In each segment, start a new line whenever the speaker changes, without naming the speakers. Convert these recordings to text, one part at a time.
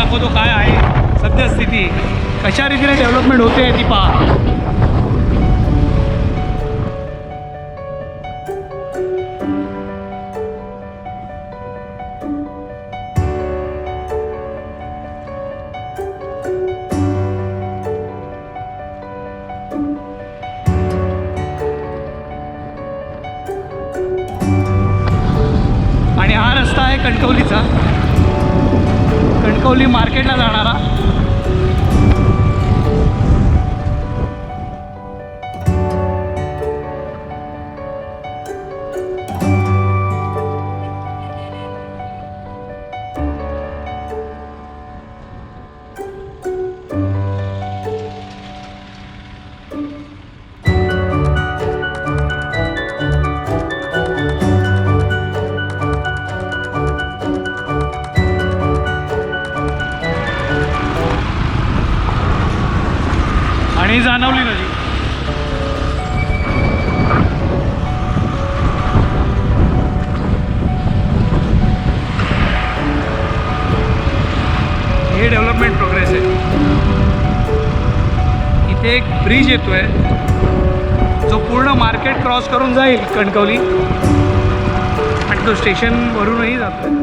दाखवतो काय आहे सद्यस्थिती, कशा रीतीने डेव्हलपमेंट होते ती पहा. आणि हा रस्ता आहे कणकवलीचा, कणकवली मार्केटला जाणारा. आणि जाणवली नदी. हे डेव्हलपमेंट प्रोग्रेस आहे. इथे एक ब्रिज येतोय जो पूर्ण मार्केट क्रॉस करून जाईल कणकवली, आणि तो स्टेशनवरूनही जातोय.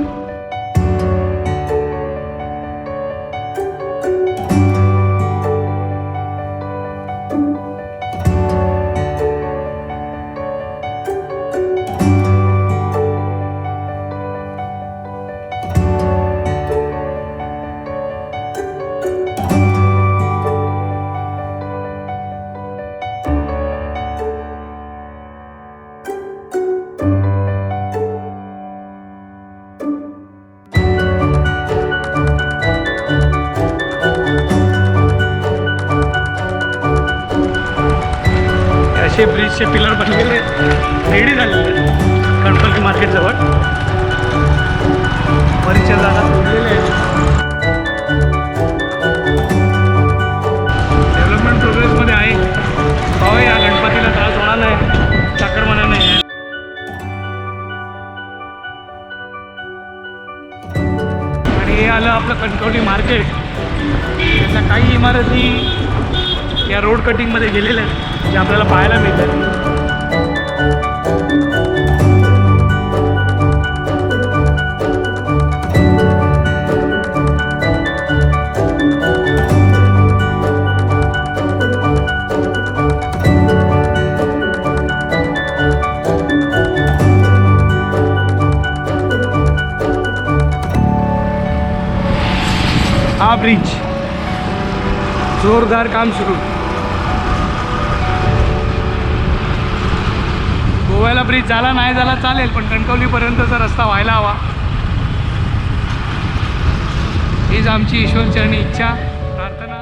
असे ब्रिजचे पिलर बनलेले रेडी झालेले कणकवली मार्केटजवळ. बरीचशा जागा सोडलेल्या आहेत. डेव्हलपमेंट प्रोग्रेसमध्ये आहे. पाहूया या गणपतीला त्रास होणार नाही, चाकरमान्या नाही. आणि हे आलं आपलं कणकवली मार्केट. त्याच्या काही इमारती या रोड कटिंगमध्ये गेलेल्या आहेत, जे आपल्याला पाहायला मिळतात. हा ब्रिज, जोरदार काम सुरू. गोव्याला ब्रिज झाला नाही झाला चालेल, पण कणकवलीपर्यंतचा रस्ता व्हायला हवा, हीच आमची ईश्वरचरणी इच्छा, प्रार्थना.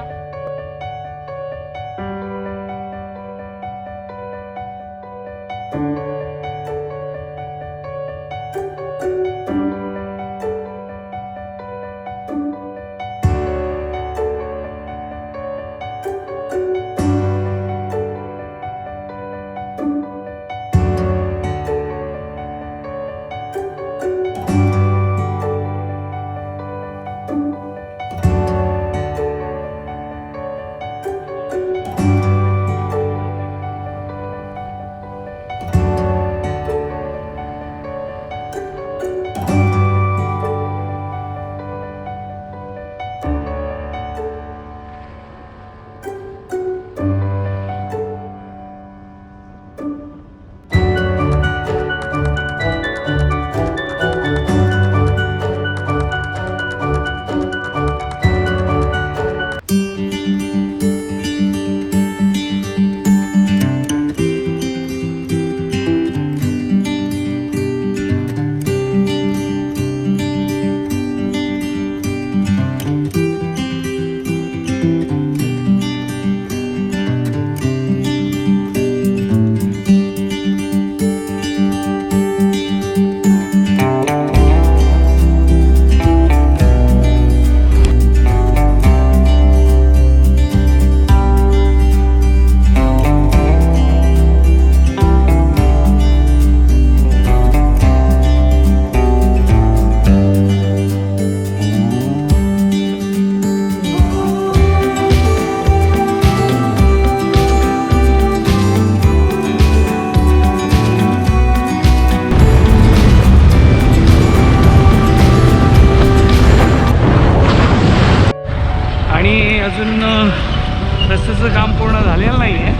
टोलचं काम पूर्ण झालेलं नाही आहे,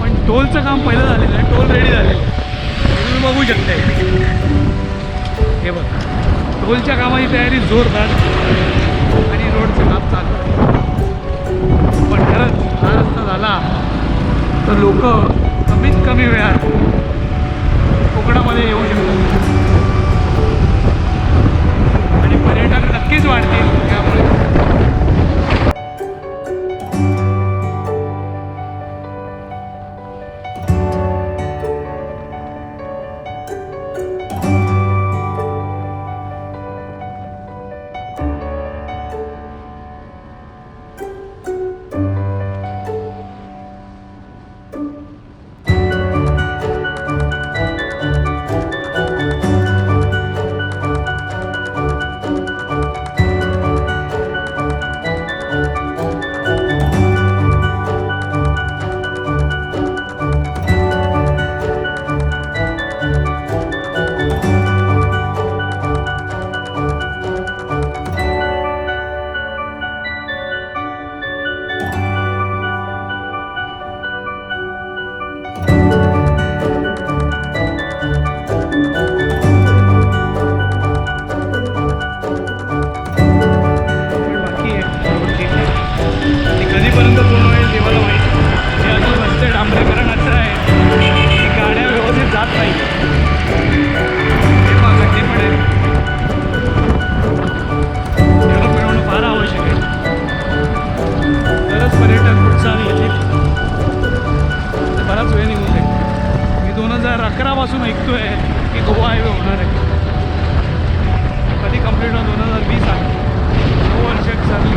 पण टोलचं काम पहिलं झालेलं आहे. टोल रेडी झालेलं आहे, तुम्ही बघू शकता. हे बघ, टोलच्या कामाची तयारी जोरदार आणि रोडचं काम चालू आहे. पण खरंच हा रस्ता झाला तर लोक कमीत कमी वेळात कोकणामध्ये येऊ शकतात आणि पर्यटक नक्कीच वाढतील त्यामुळे. कधीपर्यंत पूर्ण होईल देवाला माहिती. हे अजून रस्ते डांबरीकरण असं आहे की गाड्या व्यवस्थित जात नाही. तेव्हा गड्डे पडेल. डेव्हलप मिळवणं फार आवश्यक आहे, तरच पर्यटक उत्साह येतील. बराच वेळ निघून जाईल. मी 2011 पासून ऐकतोय की गोवा हायवे होणार आहे. कधी कंप्लीट होणार? 2020 आहे. 9 वर्ष सरली.